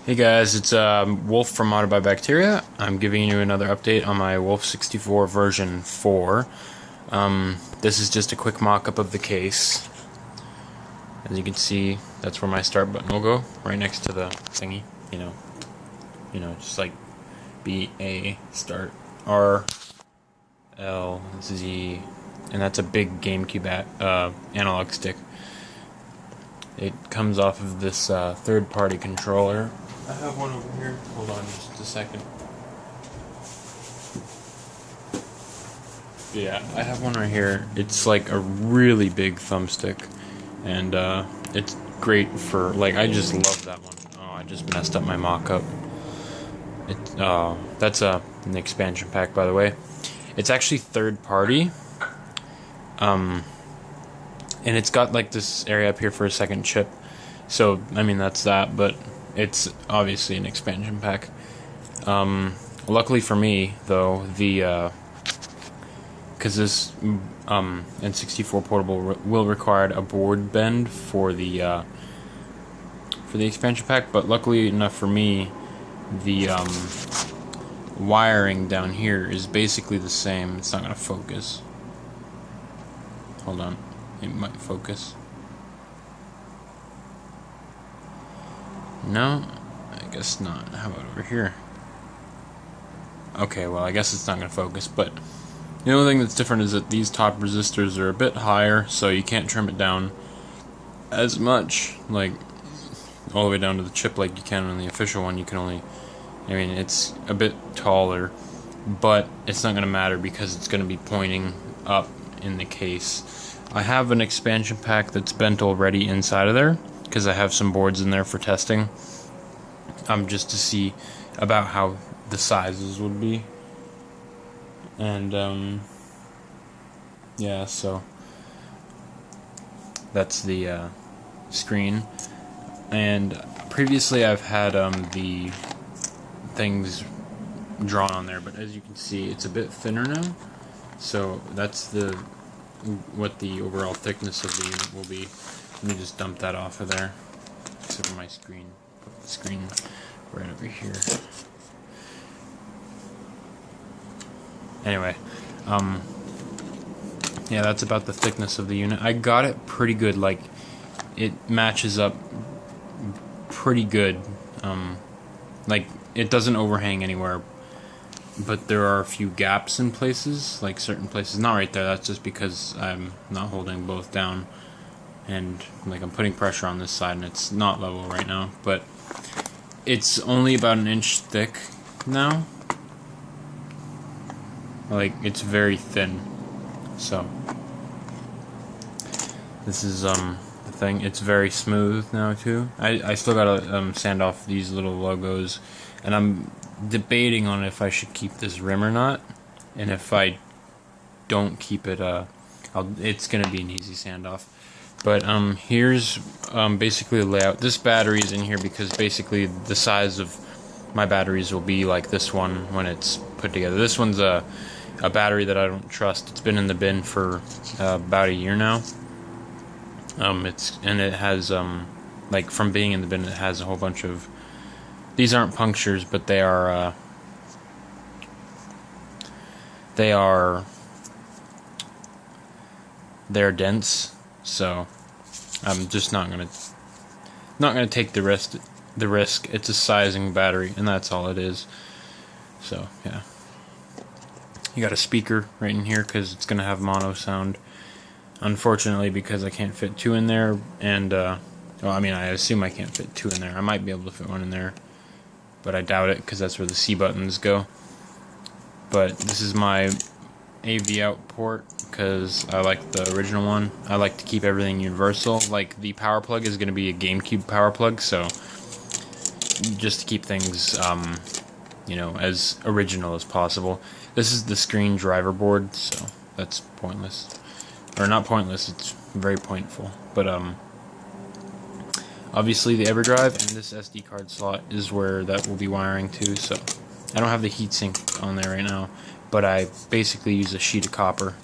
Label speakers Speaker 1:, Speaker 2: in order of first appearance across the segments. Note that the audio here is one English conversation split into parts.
Speaker 1: Hey guys, it's Wolf from Modded by Bacteria. I'm giving you another update on my Wolf 64 version 4. This is just a quick mock-up of the case. As you can see, that's where my start button will go, right next to the thingy. Just like B-A start R L Z, and that's a big GameCube analog stick. It comes off of this third-party controller. I have one over here. Hold on just a second. Yeah, I have one right here. It's like a really big thumbstick, and it's great for, like, I just love that one. Oh, I just messed up my mock-up. That's an expansion pack, by the way. It's actually third-party, and it's got like this area up here for a second chip. So, I mean, that's that, but it's obviously an expansion pack. Luckily for me, though, because this N64 portable will require a board bend for the expansion pack, but luckily enough for me, the wiring down here is basically the same. It's not gonna focus. Hold on, it might focus. No, I guess not. How about over here? Okay, well, I guess it's not going to focus, but the only thing that's different is that these top resistors are a bit higher, so you can't trim it down as much, like, all the way down to the chip like you can on the official one. You can only, I mean, it's a bit taller, but it's not going to matter because it's going to be pointing up in the case. I have an expansion pack that's bent already inside of there, because I have some boards in there for testing, just to see about how the sizes would be, and yeah, so that's the screen. And previously I've had the things drawn on there, but as you can see, it's a bit thinner now, so that's what the overall thickness of the unit will be. Let me just dump that off of there. Except for my screen. Put the screen right over here. Anyway, yeah, that's about the thickness of the unit. I got it pretty good. Like, it matches up pretty good. Like, it doesn't overhang anywhere, but there are a few gaps in places, like certain places. Not right there. That's just because I'm not holding both down. And like I'm putting pressure on this side and it's not level right now, but it's only about an inch thick now. Like, it's very thin. So this is the thing. It's very smooth now too. I still gotta sand off these little logos, and I'm debating on if I should keep this rim or not. And if I don't keep it, it's gonna be an easy sand off. But here's basically the layout. This battery's in here because basically the size of my batteries will be like this one when it's put together. This one's a battery that I don't trust. It's been in the bin for about a year now. It has like, from being in the bin, it has a whole bunch of, these aren't punctures, but they're dents. So I'm just not gonna take the risk. It's a sizing battery, and that's all it is. So yeah, you got a speaker right in here because it's gonna have mono sound. Unfortunately, because I can't fit two in there, and well, I mean, I assume I can't fit two in there. I might be able to fit one in there, but I doubt it because that's where the C buttons go. But this is my AV out port because I like the original one. I like to keep everything universal. Like, the power plug is going to be a GameCube power plug, so just to keep things as original as possible. This is the screen driver board, so that's pointless. Or not pointless, it's very pointful. But obviously the EverDrive and this SD card slot is where that will be wiring to, so I don't have the heatsink on there right now, but I basically use a sheet of copper.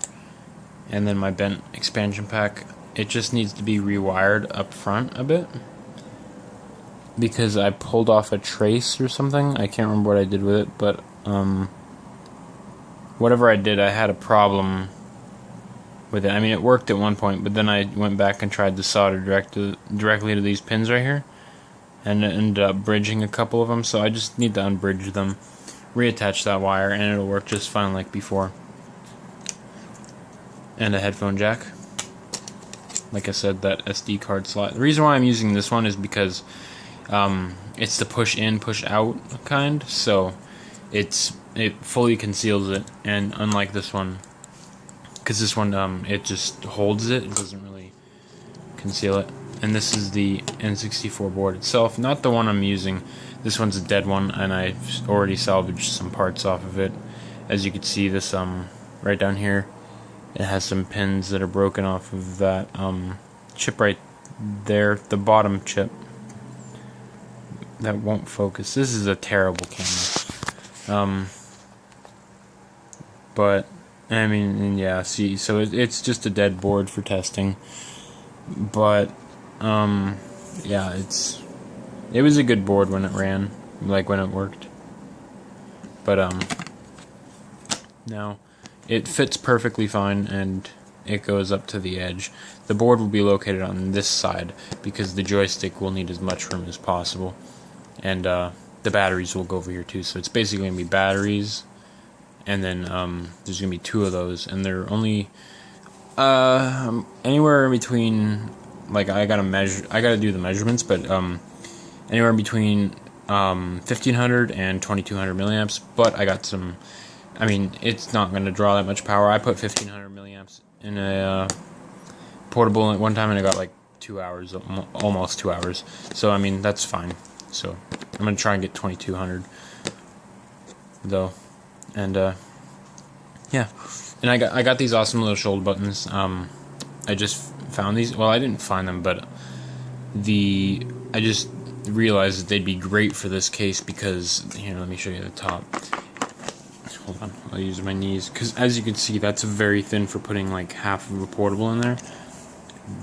Speaker 1: And then my bent expansion pack, it just needs to be rewired up front a bit. because I pulled off a trace or something. I can't remember what I did with it, but whatever I did, I had a problem with it. I mean, it worked at one point, but then I went back and tried to solder directly to these pins right here, and it ended up bridging a couple of them, so I just need to unbridge them, reattach that wire, and it'll work just fine like before. And a headphone jack. Like I said, that SD card slot. The reason why I'm using this one is because it's the push in, push out kind, so it fully conceals it, and unlike this one, because this one it just holds it doesn't really conceal it. And this is the N64 board itself, not the one I'm using. This one's a dead one, and I've already salvaged some parts off of it. As you can see, this right down here, it has some pins that are broken off of that chip right there, the bottom chip. That won't focus. This is a terrible camera. But I mean, yeah. See, so it's just a dead board for testing. But yeah, it was a good board when it ran, like when it worked. But now it fits perfectly fine, and it goes up to the edge. The board will be located on this side because the joystick will need as much room as possible. And the batteries will go over here too, so it's basically going to be batteries, and then there's going to be 2 of those, and they're only anywhere between, like, I gotta do the measurements, but anywhere between 1500 and 2200 milliamps, but I got some, I mean, it's not going to draw that much power. I put 1500 milliamps in a portable at one time, and I got like 2 hours, almost 2 hours, so I mean, that's fine. So I'm gonna try and get 2200 though, and yeah. And I got these awesome little shoulder buttons. I just found these. Well, I didn't find them, but I just realized that they'd be great for this case because, here, let me show you the top. Hold on, I'll use my knees, because as you can see, that's very thin for putting like half of a portable in there.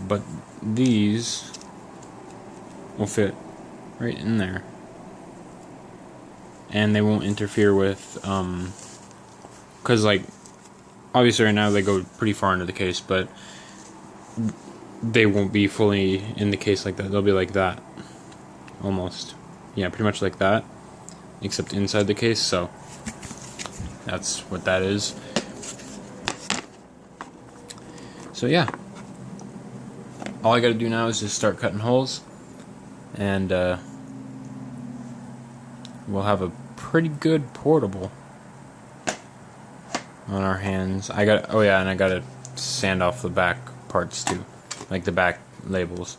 Speaker 1: But these will fit right in there, and they won't interfere with because, like, obviously right now they go pretty far into the case, but they won't be fully in the case like that. They'll be like that, almost, yeah, pretty much like that, except inside the case. So that's what that is. So yeah, all I gotta do now is just start cutting holes, and we'll have a pretty good portable on our hands. Oh yeah, and I gotta sand off the back parts too, like the back labels.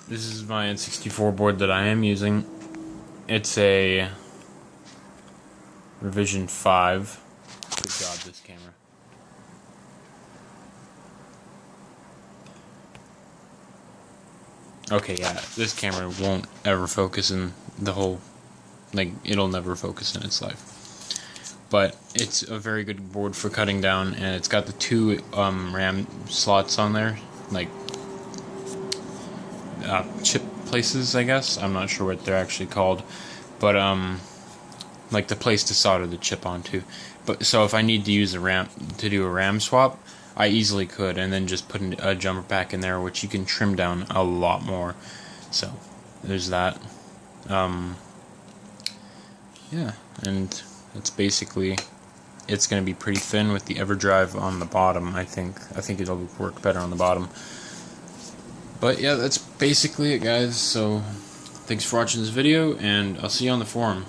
Speaker 1: This is my N64 board that I am using. It's a Revision 5. Good job, this camera. Okay, yeah, this camera won't ever focus in the whole, like, it'll never focus in its life. But it's a very good board for cutting down, and it's got the 2 RAM slots on there, like chip places, I guess. I'm not sure what they're actually called, but like the place to solder the chip onto. But so if I need to use a RAM to do a RAM swap, I easily could, and then just put a jumper pack in there, which you can trim down a lot more. So there's that. Yeah, and that's basically, it's going to be pretty thin with the EverDrive on the bottom. I think it'll work better on the bottom. But yeah, that's basically it, guys. So thanks for watching this video, and I'll see you on the forum.